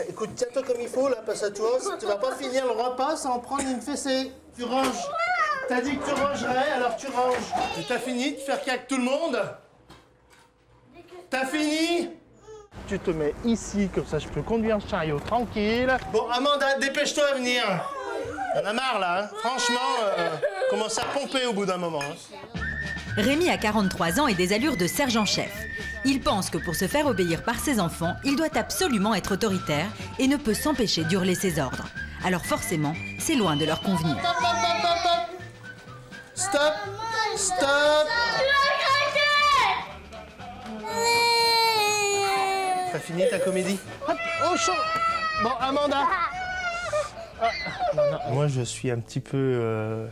Écoute, tiens-toi comme il faut là, parce que tu vas pas finir le repas sans prendre une fessée. Tu ranges. T'as dit que tu rangerais, alors tu ranges. Et t'as fini de faire caca tout le monde? T'as fini? Tu te mets ici, comme ça je peux conduire le chariot tranquille. Bon, Amanda, dépêche-toi à venir. On a marre là, hein. Franchement, commence à pomper au bout d'un moment. Hein. Rémi a 43 ans et des allures de sergent-chef. Il pense que pour se faire obéir par ses enfants, il doit absolument être autoritaire et ne peut s'empêcher d'hurler ses ordres. Alors forcément, c'est loin de leur convenir. Stop! Stop! T'as fini ta comédie? Hop, au chaud! Bon, Amanda! Ah, non. Moi, je suis un petit peu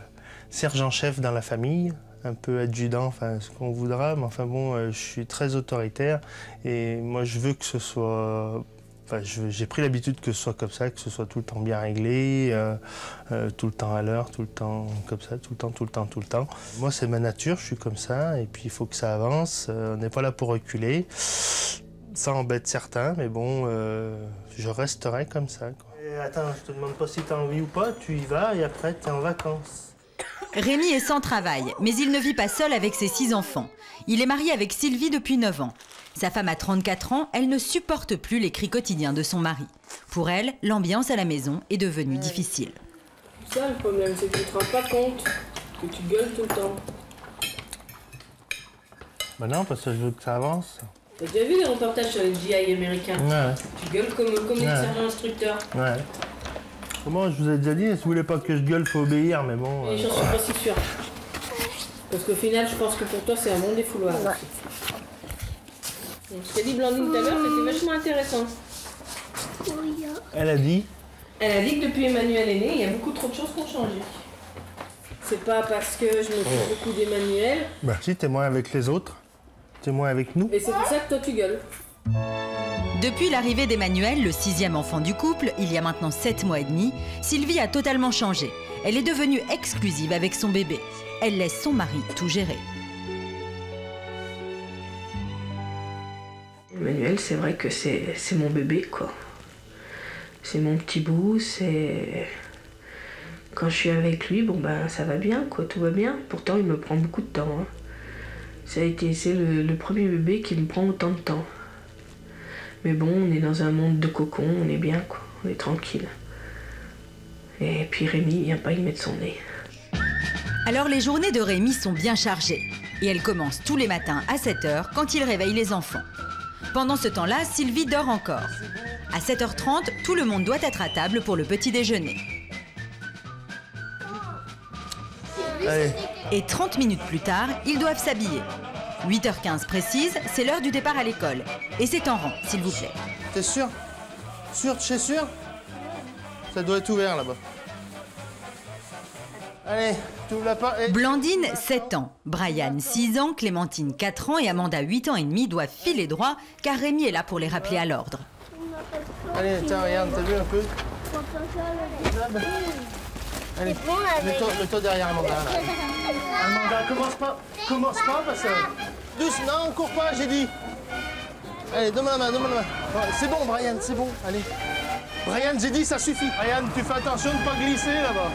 sergent-chef dans la famille. Un peu adjudant, enfin ce qu'on voudra, mais enfin bon, je suis très autoritaire et moi je veux que ce soit... Enfin, j'ai pris l'habitude que ce soit comme ça, que ce soit tout le temps bien réglé, tout le temps à l'heure, tout le temps comme ça, tout le temps. Moi c'est ma nature, je suis comme ça et puis il faut que ça avance, on n'est pas là pour reculer. Ça embête certains, mais bon, je resterai comme ça, quoi. Et attends, je te demande pas si tu as envie ou pas, tu y vas et après tu es en vacances. Rémi est sans travail, mais il ne vit pas seul avec ses 6 enfants. Il est marié avec Sylvie depuis 9 ans. Sa femme a 34 ans, elle ne supporte plus les cris quotidiens de son mari. Pour elle, l'ambiance à la maison est devenue difficile. Ça, le problème, c'est que tu te rends pas compte que tu gueules tout le temps. Bah non, parce que je veux que ça avance. T'as déjà vu les reportages sur les GI américains? Ouais. Tu gueules comme les sergents instructeurs. Ouais. Comment je vous ai déjà dit, si vous voulez pas que je gueule, faut obéir, mais bon... Et j'en suis pas si sûre. Parce qu'au final, je pense que pour toi, c'est un bon défouloir. Ouais. Ce qu'a dit Blandine tout à l'heure, c'était vachement intéressant. Elle a dit? Elle a dit que depuis Emmanuel est né, il y a beaucoup trop de choses qui ont changé. C'est pas parce que je m'occupe beaucoup d'Emmanuel. Bah si, t'es moins avec les autres. T'es moins avec nous. Et c'est pour ça que toi, tu gueules. Depuis l'arrivée d'Emmanuel, le 6e enfant du couple, il y a maintenant 7 mois et demi, Sylvie a totalement changé. Elle est devenue exclusive avec son bébé. Elle laisse son mari tout gérer. Emmanuel, c'est vrai que c'est mon bébé, quoi. C'est mon petit bout, c'est... Quand je suis avec lui, bon ben ça va bien, quoi, tout va bien. Pourtant, il me prend beaucoup de temps. Hein. C'est le premier bébé qui me prend autant de temps. Mais bon, on est dans un monde de cocon, on est bien, quoi. On est tranquille. Et puis Rémi, il vient pas y mettre son nez. Alors les journées de Rémi sont bien chargées. Et elles commencent tous les matins à 7 h quand il réveille les enfants. Pendant ce temps-là, Sylvie dort encore. À 7 h 30, tout le monde doit être à table pour le petit déjeuner. Allez. Et 30 minutes plus tard, ils doivent s'habiller. 8 h 15 précise, c'est l'heure du départ à l'école. Et c'est en rang, s'il vous plaît. T'es sûr? Sûr, tu es sûr? Ça doit être ouvert là-bas. Allez, tu ouvres la porte. Et... Blandine, 7 ans. Brian, 6 ans. Clémentine, 4 ans. Et Amanda, 8 ans et demi, doivent filer droit, car Rémi est là pour les rappeler à l'ordre. Allez, tiens, regarde, t'as vu un peu? Allez, mets-toi derrière Amanda. Là. Amanda, commence pas parce que... Douce, non, cours pas, j'ai dit. Allez, donne-moi la main. Bon, c'est bon, Brian, c'est bon, allez. Brian, j'ai dit, ça suffit. Brian, tu fais attention de ne pas glisser là-bas.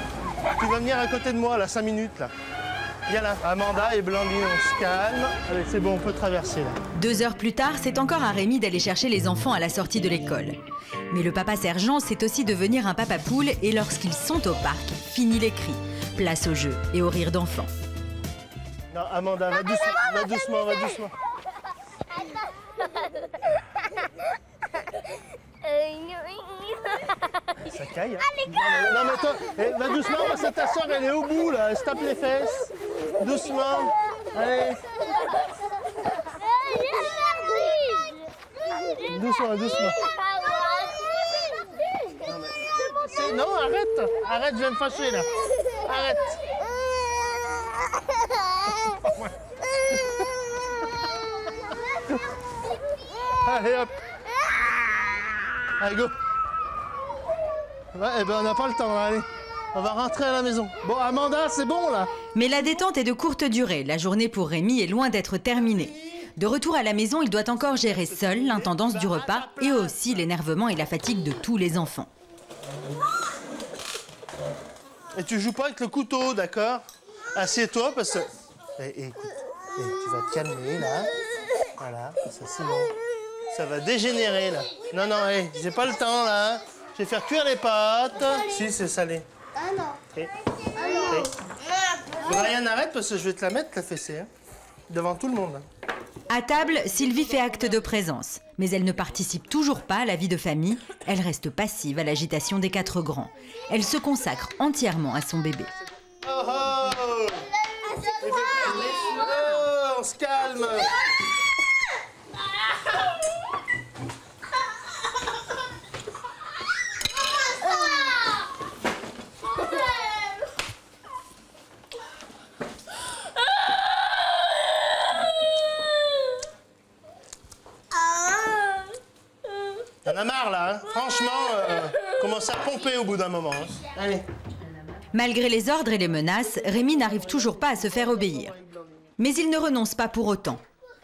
Tu vas venir à côté de moi, là, 5 minutes, là. Viens là. Amanda et Blandine, on se calme. Allez, c'est bon, on peut traverser, là. 2 heures plus tard, c'est encore à Rémi d'aller chercher les enfants à la sortie de l'école. Mais le papa sergent, c'est aussi devenir un papa poule et lorsqu'ils sont au parc, fini les cris. Place au jeu et au rire d'enfants. Non, Amanda, va doucement. Ça caille, hein? Non, mais toi, va doucement parce que ta soeur, elle est au bout, là. Elle se tape les fesses. Doucement. Allez. Doucement. Non, arrête, je vais me fâcher, là. Arrête. Allez, hop. Allez, go. Ouais, eh ben, on n'a pas le temps, là, allez. On va rentrer à la maison. Bon, Amanda, c'est bon, là. Mais la détente est de courte durée. La journée pour Rémi est loin d'être terminée. De retour à la maison, il doit encore gérer seul l'intendance du repas et aussi l'énervement et la fatigue de tous les enfants. Et tu joues pas avec le couteau, d'accord? Assieds-toi parce que... écoute, tu vas te calmer là. Voilà, ça c'est bon. Ça va dégénérer là. Non, non, j'ai pas le temps là. Je vais faire cuire les pâtes. Si, c'est salé. Ah non. Brian, arrête parce que je vais te la mettre, la fessée, hein, devant tout le monde. À table, Sylvie fait acte de présence, mais elle ne participe toujours pas à la vie de famille. Elle reste passive à l'agitation des 4 grands. Elle se consacre entièrement à son bébé. Oh, oh. On se calme. T'en as marre là, hein. Franchement, commence à pomper au bout d'un moment. Hein. Allez. Malgré les ordres et les menaces, Rémi n'arrive toujours pas à se faire obéir. Mais il ne renonce pas pour autant.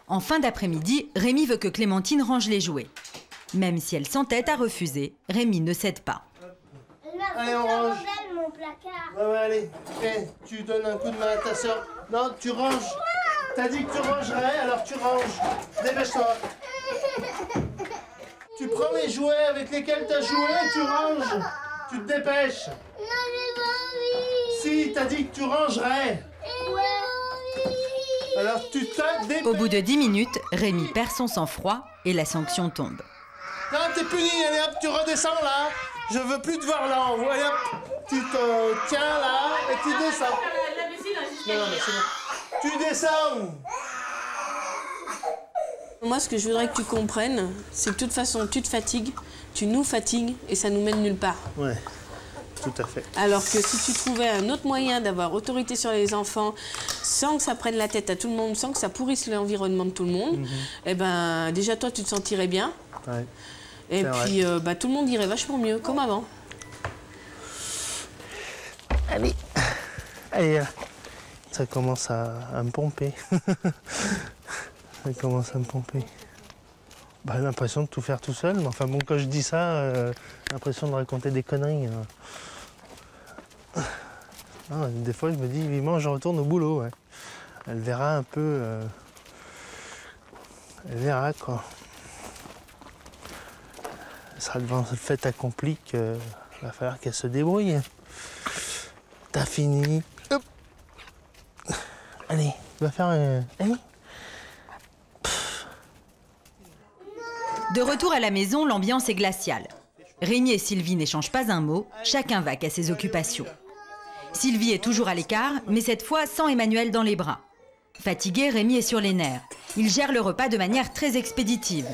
En fin d'après-midi, Rémi veut que Clémentine range les jouets. Même si elle s'entête à refuser, Rémi ne cède pas. Allez, on range. Mon placard. Ouais, allez. Tu donnes un coup de main à ta soeur. Non, tu ranges. T'as dit que tu rangerais, alors tu ranges. Dépêche-toi. Tu prends les jouets avec lesquels t'as joué et tu ranges. Tu te dépêches. Non, j'ai pas envie. Si, t'as dit que tu rangerais. Ouais. Alors tu te dépêches. Au bout de 10 minutes, Rémi perd son sang-froid et la sanction tombe. Non, t'es puni. Allez hop, tu redescends là. Je veux plus te voir là en haut. Allez hop, tu te tiens là et tu descends. Non, non, mais c'est bon. Tu descends. Moi, ce que je voudrais que tu comprennes, c'est que de toute façon, tu te fatigues, tu nous fatigues et ça nous mène nulle part. Ouais, tout à fait. Alors que si tu trouvais un autre moyen d'avoir autorité sur les enfants, sans que ça prenne la tête à tout le monde, sans que ça pourrisse l'environnement de tout le monde, eh ben, déjà toi, tu te sentirais bien. Ouais. Et puis, tout le monde irait vachement mieux, comme avant. Allez. Allez, ça commence à me pomper. Ça commence à me pomper. Bah, j'ai l'impression de tout faire tout seul, mais enfin bon, quand je dis ça, j'ai l'impression de raconter des conneries. Ah, des fois, je me dis, vivement, je retourne au boulot. Ouais. Elle verra un peu... Elle verra, quoi. Elle sera devant le fait accompli qu'il va falloir qu'elle se débrouille. T'as fini. Hop. Allez, tu vas faire un... Allez. De retour à la maison, l'ambiance est glaciale. Rémi et Sylvie n'échangent pas un mot, chacun va qu'à ses occupations. Sylvie est toujours à l'écart, mais cette fois sans Emmanuel dans les bras. Fatigué, Rémi est sur les nerfs. Il gère le repas de manière très expéditive.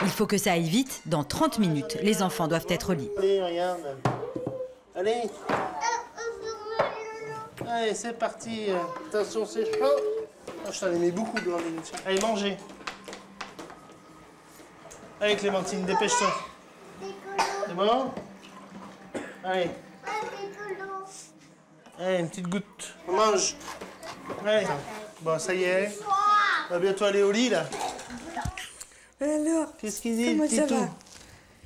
Il faut que ça aille vite, dans 30 minutes, les enfants doivent être au lit. Allez, regarde. Allez. Allez, c'est parti. Attention, c'est chaud. Oh, je t'en ai mis beaucoup de minutes. Allez, mangez. Allez, Clémentine, dépêche-toi. C'est bon? Allez. Allez, une petite goutte. On mange. Allez. Bon, ça y est. On va bientôt aller au lit, là. Alors, qu'est-ce qu'il dit, comment ça va?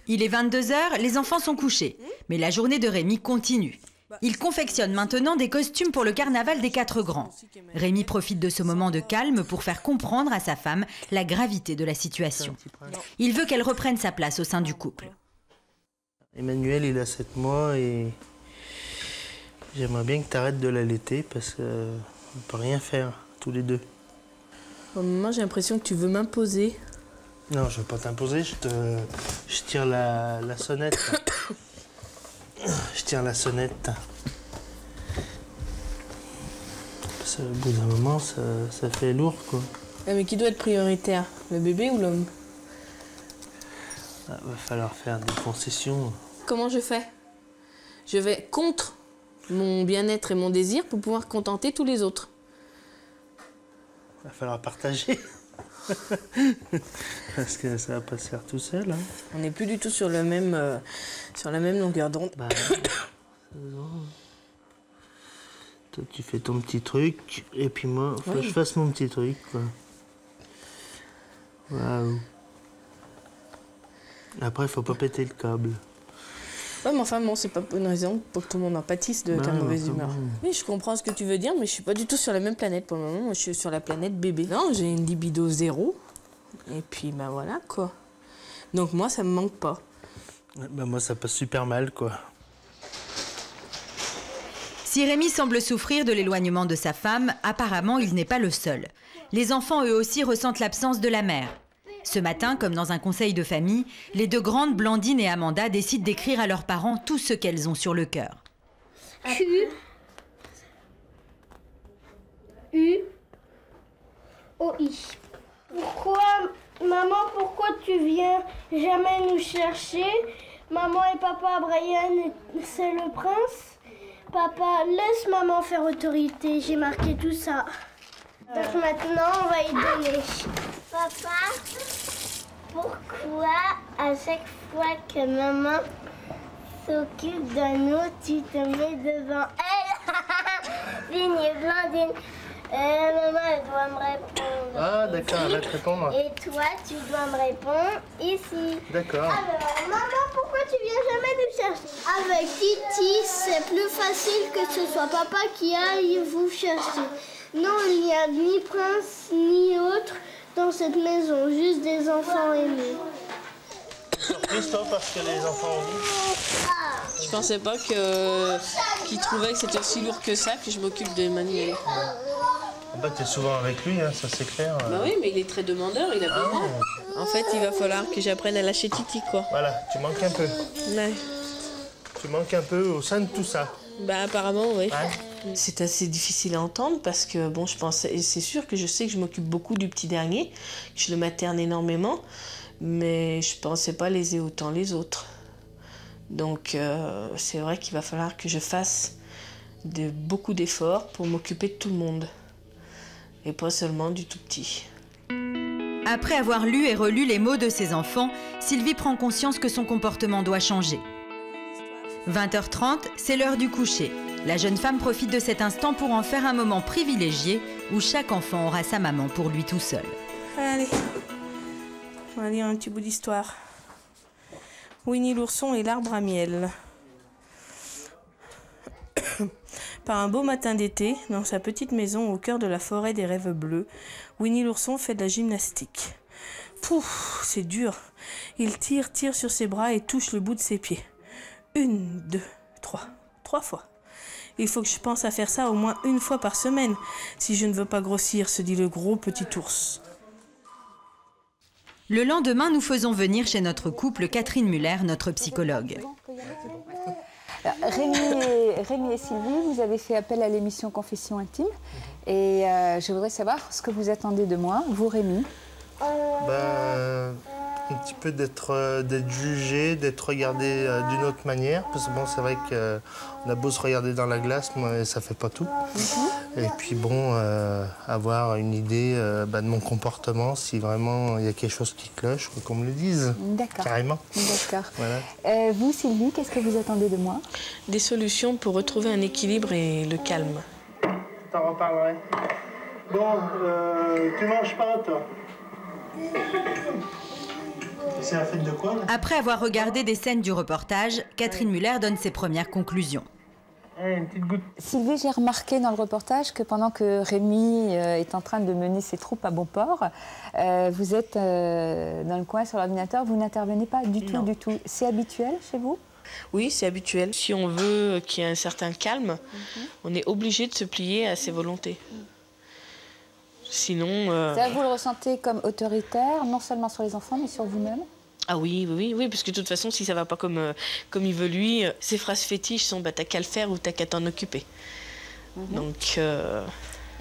Il est 22 h, les enfants sont couchés. Mais la journée de Rémi continue. Il confectionne maintenant des costumes pour le carnaval des 4 grands. Rémi profite de ce moment de calme pour faire comprendre à sa femme la gravité de la situation. Il veut qu'elle reprenne sa place au sein du couple. Emmanuel, il a 7 mois et j'aimerais bien que tu arrêtes de l'allaiter parce qu'on ne peut rien faire, tous les deux. Moi, j'ai l'impression que tu veux m'imposer. Non, je veux pas t'imposer, je tire la sonnette. Je tire la sonnette. Au bout d'un moment, ça fait lourd, quoi. Ah, mais qui doit être prioritaire, le bébé ou l'homme? Ah, va falloir faire des concessions. Comment je fais? Je vais contre mon bien-être et mon désir pour pouvoir contenter tous les autres. Va falloir partager. Parce que ça va pas se faire tout seul. Hein. On n'est plus du tout sur la même longueur d'onde. Bah, non. Toi, tu fais ton petit truc, et puis moi, faut que je fasse mon petit truc, quoi. Waouh. Après, il faut pas péter le câble. Ouais, mais enfin, bon, c'est pas une raison pour que tout le monde en pâtisse de ta mauvaise humeur. Oui, je comprends ce que tu veux dire, mais je suis pas du tout sur la même planète pour le moment. Moi, je suis sur la planète bébé. Non, j'ai une libido 0. Et puis, ben voilà, quoi. Donc moi, ça me manque pas. Ben moi, ça passe super mal, quoi. Si Rémi semble souffrir de l'éloignement de sa femme, apparemment, il n'est pas le seul. Les enfants, eux aussi, ressentent l'absence de la mère. Ce matin, comme dans un conseil de famille, les deux grandes, Blandine et Amanda, décident d'écrire à leurs parents tout ce qu'elles ont sur le cœur. Q-U-O-I. Pourquoi tu viens jamais nous chercher? Maman et papa, Brian, c'est le prince. Papa, laisse maman faire autorité, j'ai marqué tout ça. Donc maintenant, on va y donner. Papa, pourquoi à chaque fois que maman s'occupe de nous, tu te mets devant elle? Vigne, Blandine. Maman, elle doit me répondre. Ah, d'accord, elle va te répondre. Et toi, tu dois me répondre ici. D'accord. Alors, maman, pourquoi tu viens jamais nous chercher? Avec Titi, c'est plus facile que ce soit papa qui aille vous chercher. Non, il n'y a ni prince ni autre dans cette maison, juste des enfants aimés. Surprise, toi, parce que les enfants ont dit. Je pensais pas qu'ils trouvaient que c'était aussi lourd que ça que je m'occupe de Emmanuel. Bah, t'es souvent avec lui, hein, ça c'est clair. Bah oui, mais il est très demandeur, il a besoin. En fait, il va falloir que j'apprenne à lâcher Titi, quoi. Voilà, tu manques un peu. Ouais. Tu manques un peu au sein de tout ça. Bah apparemment, oui. Ouais. C'est assez difficile à entendre parce que, bon, je pensais... C'est sûr que je sais que je m'occupe beaucoup du petit dernier, que je le materne énormément, mais je pensais pas léser autant les autres. Donc, c'est vrai qu'il va falloir que je fasse beaucoup d'efforts pour m'occuper de tout le monde. Et pas seulement du tout petit. Après avoir lu et relu les mots de ses enfants, Sylvie prend conscience que son comportement doit changer. 20h30, c'est l'heure du coucher. La jeune femme profite de cet instant pour en faire un moment privilégié où chaque enfant aura sa maman pour lui tout seul. Allez, on va lire un petit bout d'histoire. Winnie l'ourson et l'arbre à miel. Par un beau matin d'été, dans sa petite maison au cœur de la forêt des rêves bleus, Winnie l'ourson fait de la gymnastique. Pouf, c'est dur. Il tire sur ses bras et touche le bout de ses pieds. 1, 2, 3. 3 fois. Il faut que je pense à faire ça au moins 1 fois par semaine, si je ne veux pas grossir, se dit le gros petit ours. Le lendemain, nous faisons venir chez notre couple Catherine Muller, notre psychologue. Rémi et Sylvie, vous avez fait appel à l'émission Confession intime et je voudrais savoir ce que vous attendez de moi, vous Rémi. Un petit peu d'être jugé, d'être regardé d'une autre manière, parce que bon, c'est vrai qu'on a beau se regarder dans la glace, mais ça fait pas tout. Et puis bon, avoir une idée de mon comportement, si vraiment il y a quelque chose qui cloche, qu'on me le dise. D'accord. Carrément. D'accord. Voilà. Vous Sylvie, qu'est-ce que vous attendez de moi? Des solutions pour retrouver un équilibre et le calme. T'en reparlerai. Bon, tu manges pas, toi? C'est la fête de quoi, là? Après avoir regardé des scènes du reportage, Catherine Muller donne ses premières conclusions. Une petite goutte. Sylvie, j'ai remarqué dans le reportage que pendant que Rémi est en train de mener ses troupes à bon port, vous êtes dans le coin sur l'ordinateur, vous n'intervenez pas du tout, du tout. C'est habituel chez vous? Oui, c'est habituel. Si on veut qu'il y ait un certain calme, on est obligé de se plier à ses volontés. Sinon... Ça, vous le ressentez comme autoritaire, non seulement sur les enfants, mais sur vous-même? Ah oui, parce que de toute façon, si ça va pas comme il veut lui, ses phrases fétiches sont t'as qu'à le faire ou t'as qu'à t'en occuper. Donc...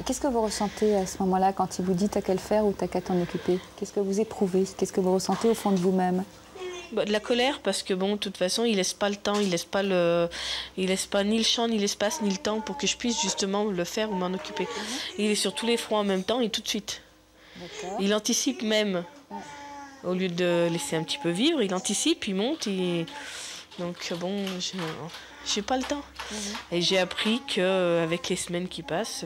Qu'est-ce que vous ressentez à ce moment-là quand il vous dit t'as qu'à le faire ou t'as qu'à t'en occuper? Qu'est-ce que vous éprouvez? Qu'est-ce que vous ressentez au fond de vous-même? De la colère, parce que bon, de toute façon, il laisse pas le temps, il laisse pas ni le champ, ni l'espace, ni le temps pour que je puisse justement le faire ou m'en occuper. Il est sur tous les fronts en même temps et tout de suite. Il anticipe même. Au lieu de laisser un petit peu vivre, il anticipe, il monte, il Donc bon, j'ai pas le temps. Et j'ai appris qu'avec les semaines qui passent,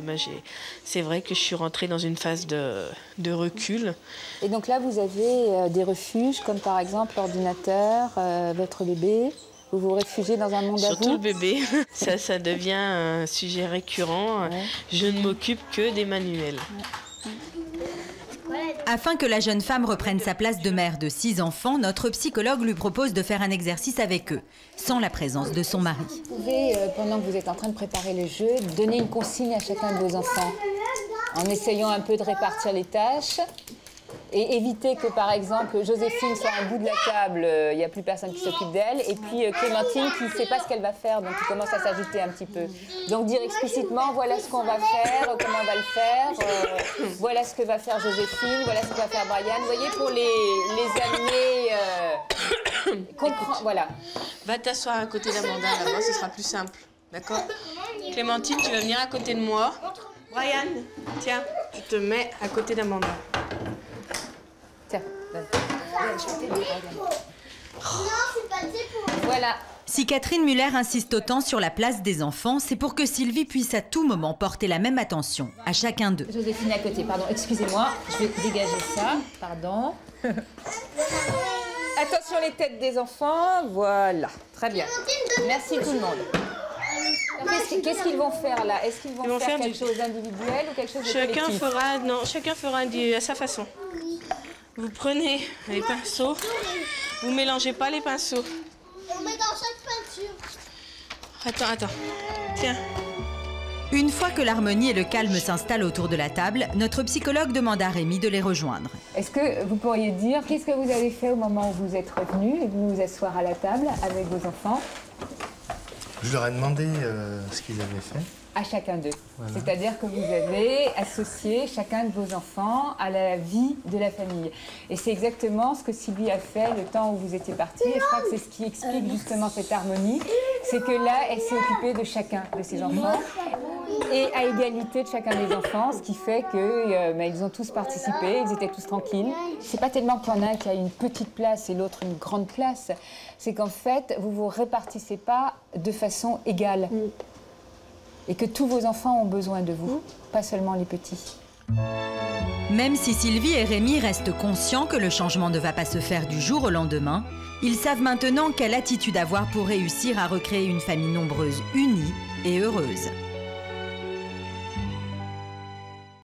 c'est vrai que je suis rentrée dans une phase de recul. Et donc là, vous avez des refuges, comme par exemple l'ordinateur, votre bébé. Vous vous réfugiez dans un monde à vous. Surtout le bébé, ça devient un sujet récurrent. Ouais. Je ne m'occupe que des manuels. Afin que la jeune femme reprenne sa place de mère de 6 enfants, notre psychologue lui propose de faire un exercice avec eux, sans la présence de son mari. Vous pouvez, pendant que vous êtes en train de préparer le jeu, donner une consigne à chacun de vos enfants, en essayant un peu de répartir les tâches. Et éviter que, par exemple, Joséphine soit à un bout de la table, il n'y a plus personne qui s'occupe d'elle, et puis Clémentine qui ne sait pas ce qu'elle va faire, donc qui commence à s'agiter un petit peu. Donc dire explicitement, voilà ce qu'on va faire, comment on va le faire, voilà ce que va faire Joséphine, voilà ce que va faire Brian. Vous voyez, pour les amener... voilà. Va t'asseoir à côté d'Amanda, là-bas, ce sera plus simple. D'accord? Clémentine, tu vas venir à côté de moi. Brian, tiens, tu te mets à côté d'Amanda. Voilà. Si Catherine Muller insiste autant sur la place des enfants, c'est pour que Sylvie puisse à tout moment porter la même attention à chacun d'eux. Joséphine à côté, pardon, excusez-moi, je vais dégager ça, pardon. Attention les têtes des enfants, voilà, très bien. Merci tout le monde. Qu'est-ce qu'ils vont faire là? Est-ce qu'ils vont faire quelque chose d'individuel ou quelque chose de collectif? Chacun fera à sa façon. Vous prenez les pinceaux, vous mélangez pas les pinceaux. On met dans chaque peinture. Attends, tiens. Une fois que l'harmonie et le calme s'installent autour de la table, notre psychologue demande à Rémi de les rejoindre. Est-ce que vous pourriez dire qu'est-ce que vous avez fait au moment où vous êtes revenu et vous asseoir à la table avec vos enfants? Je leur ai demandé ce qu'ils avaient fait. À chacun d'eux. Voilà. C'est-à-dire que vous avez associé chacun de vos enfants à la vie de la famille. Et c'est exactement ce que Sylvie a fait le temps où vous étiez partis. Et je crois que c'est ce qui explique justement cette harmonie. C'est que là, elle s'est occupée de chacun de ses enfants. Et à égalité de chacun des enfants, ce qui fait qu'ils ont tous participé, ils étaient tous tranquilles. C'est pas tellement qu'il y en a un qui a une petite place et l'autre une grande place. C'est qu'en fait, vous vous répartissez pas de façon égale. Et que tous vos enfants ont besoin de vous, pas seulement les petits. Même si Sylvie et Rémi restent conscients que le changement ne va pas se faire du jour au lendemain, ils savent maintenant quelle attitude avoir pour réussir à recréer une famille nombreuse, unie et heureuse.